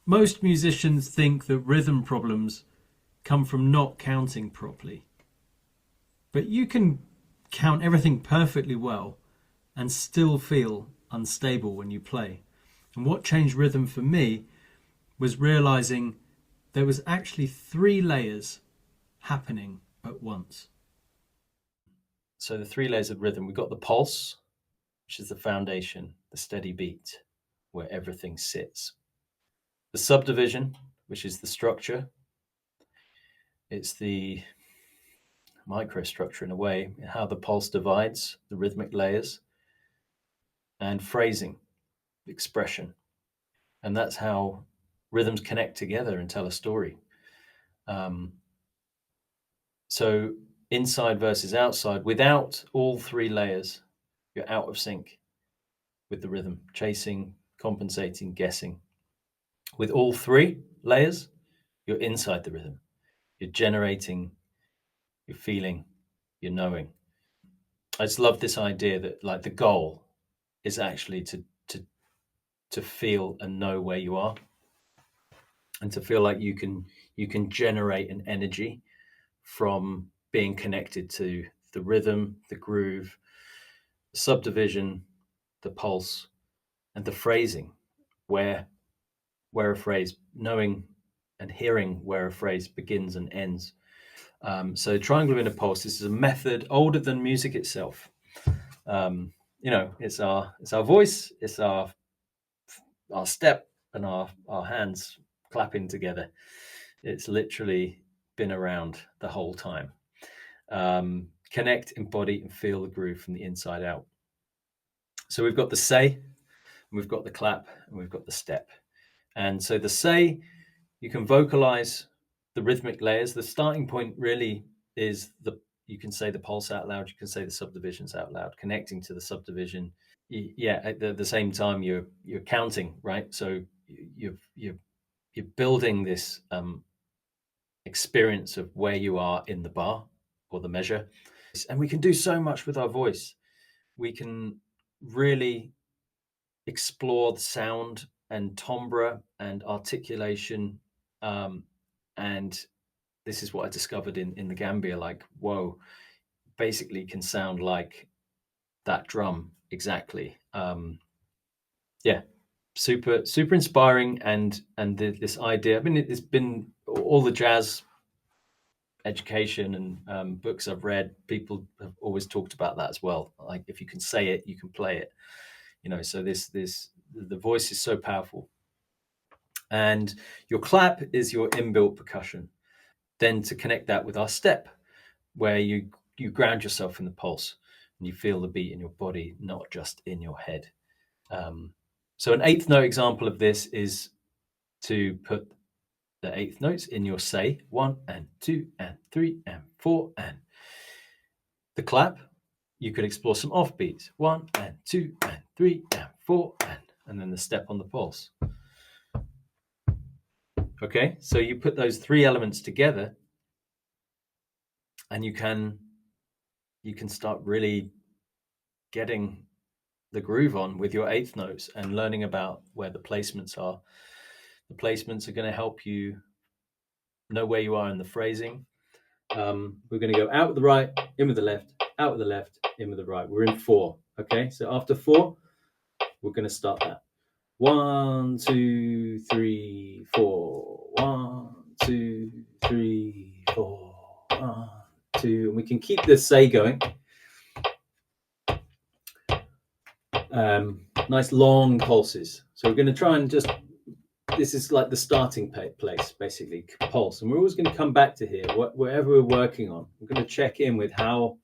Most musicians think that rhythm problems come from not counting properly. But you can count everything perfectly well and still feel unstable when you play. And what changed rhythm for me was realizing there was actually three layers happening at once. So the three layers of rhythm, we've got the pulse, which is the foundation, the steady beat, where everything sits. The subdivision, which is the structure. It's the microstructure in a way, how the pulse divides the rhythmic layers. And phrasing, expression. And that's how rhythms connect together and tell a story. So inside versus outside, without all three layers, you're out of sync with the rhythm, chasing, compensating, guessing. With all three layers, you're inside the rhythm. You're generating, you're feeling, you're knowing. I just love this idea that like the goal is actually to feel and know where you are, and to feel like you can generate an energy from being connected to the rhythm, the groove, the subdivision, the pulse, and the phrasing, where a phrase, knowing and hearing where a phrase begins and ends. So triangular inner pulse, this is a method older than music itself. It's our voice, it's our step, and our hands clapping together. It's literally been around the whole time. Connect, embody, and feel the groove from the inside out. So we've got the say, we've got the clap, and we've got the step. And so the say, you can vocalize the rhythmic layers. The starting point really is you can say the pulse out loud, you can say the subdivisions out loud, connecting to the subdivision. Yeah, at the same time you're counting, right? So you're building this experience of where you are in the bar or the measure. And we can do so much with our voice. We can really explore the sound and timbre and articulation. And this is what I discovered in the Gambia, like, whoa, basically can sound like that drum exactly. Yeah, super inspiring. And this idea, I mean, it's been all the jazz education and books I've read, people have always talked about that as well. Like, if you can say it, you can play it. So the voice is so powerful. And your clap is your inbuilt percussion. Then to connect that with our step, where you ground yourself in the pulse and you feel the beat in your body, not just in your head. So an eighth note example of this is to put the eighth notes in your say, 1 and 2 and 3 and 4, and the clap, you could explore some offbeats, 1 and 2 and 3 and 4, and then the step on the pulse. Okay, so you put those three elements together and you can start really getting the groove on with your eighth notes and learning about where the placements are. The placements are going to help you know where you are in the phrasing. We're going to go out with the right, in with the left, out with the left, in with the right. We're in 4. Okay, so after 4, we're going to start that. 1, 2, 3, 4. 1, 2, 3, 4. 1, 2, and we can keep the say going. Nice long pulses. So we're going to try and just, this is like the starting place, basically, pulse. And we're always going to come back to here, wherever we're working on. We're going to check in with how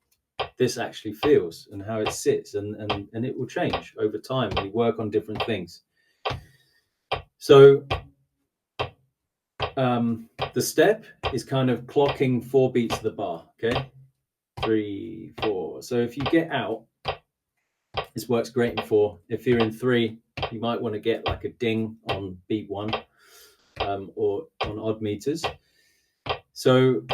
this actually feels and how it sits, and it will change over time when you work on different things. So the step is kind of clocking 4 beats of the bar, okay? 3, 4. So if you get out, this works great in 4. If you're in 3, you might want to get like a ding on beat 1 or on odd meters. So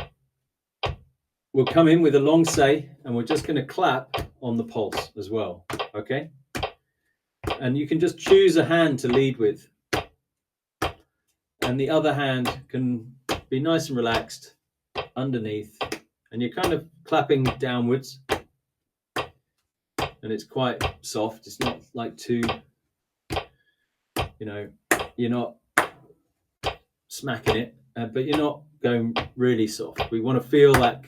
we'll come in with a long say, and we're just going to clap on the pulse as well, okay? And you can just choose a hand to lead with. and the other hand can be nice and relaxed underneath, and you're kind of clapping downwards, and it's quite soft. It's not like too, you know, you're not smacking it, but you're not going really soft. We want to feel that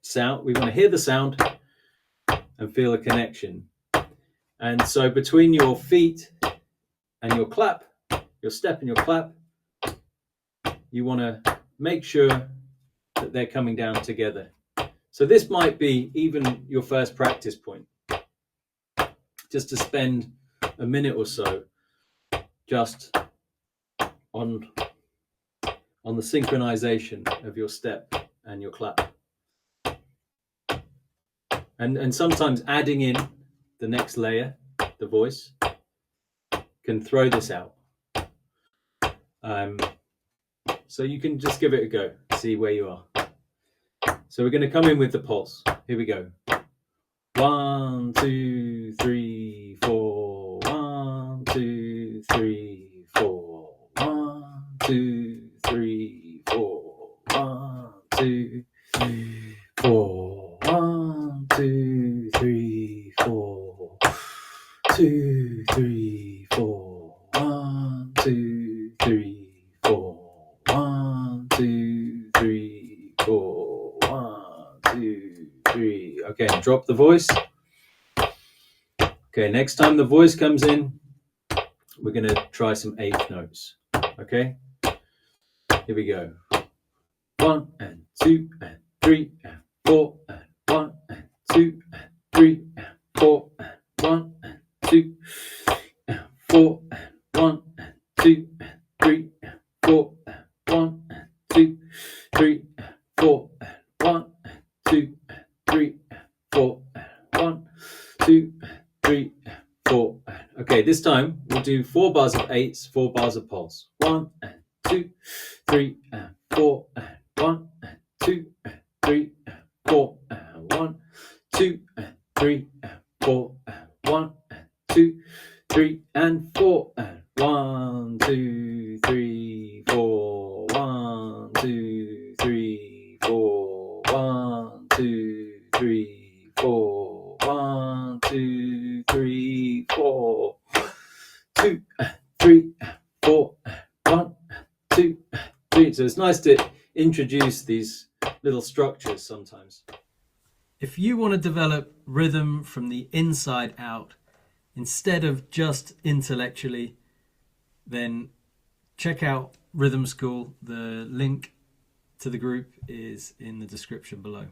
sound. We want to hear the sound and feel a connection. And so between your feet and your clap, your step and your clap, you want to make sure that they're coming down together. So this might be even your first practice point, just to spend a minute or so just on the synchronization of your step and your clap. And sometimes adding in the next layer, the voice, can throw this out. So you can just give it a go, see where you are. So we're going to come in with the pulse. Here we go. 1, 2, 3, 4. 1, 2, 3, 4. 1, 2, 3, 4. 1, 2, 3, 4. 1, 2, 3, 4. 2, 3, 4. 1, 2, 3, 4. 1, 2, 3, 4. 1, 2, 3. Okay, drop the voice. Okay, next time the voice comes in, we're going to try some eighth notes. Okay, here we go. 1 and 2 and 3 and 4 and 1 and 2 and 3 and 4 and 1 and 2 and 4 and 1 and 2 and 3 and 4 and 1 and 2, 3 and 4 and 1 and 2 and 3 and 4 and 1, 2 and 3 and 4. Okay, this time we'll do 4 bars of eights, 4 bars of pulse. 1 and 2, 3 and 4 and 1 and 2 and 3 and 4 and 1, 2 and 3 and 4 and 1 and 2, 3 and 4 and 1, 2, 3, 4. 1, 2, 3, 4. 1, 2, 3, 4. 1, 2, 3, 4. 2 and 3 and 4 and 1 and 2 and 3. So it's nice to introduce these little structures sometimes. If you want to develop rhythm from the inside out instead of just intellectually, then check out Rhythm Skool. The link to the group is in the description below.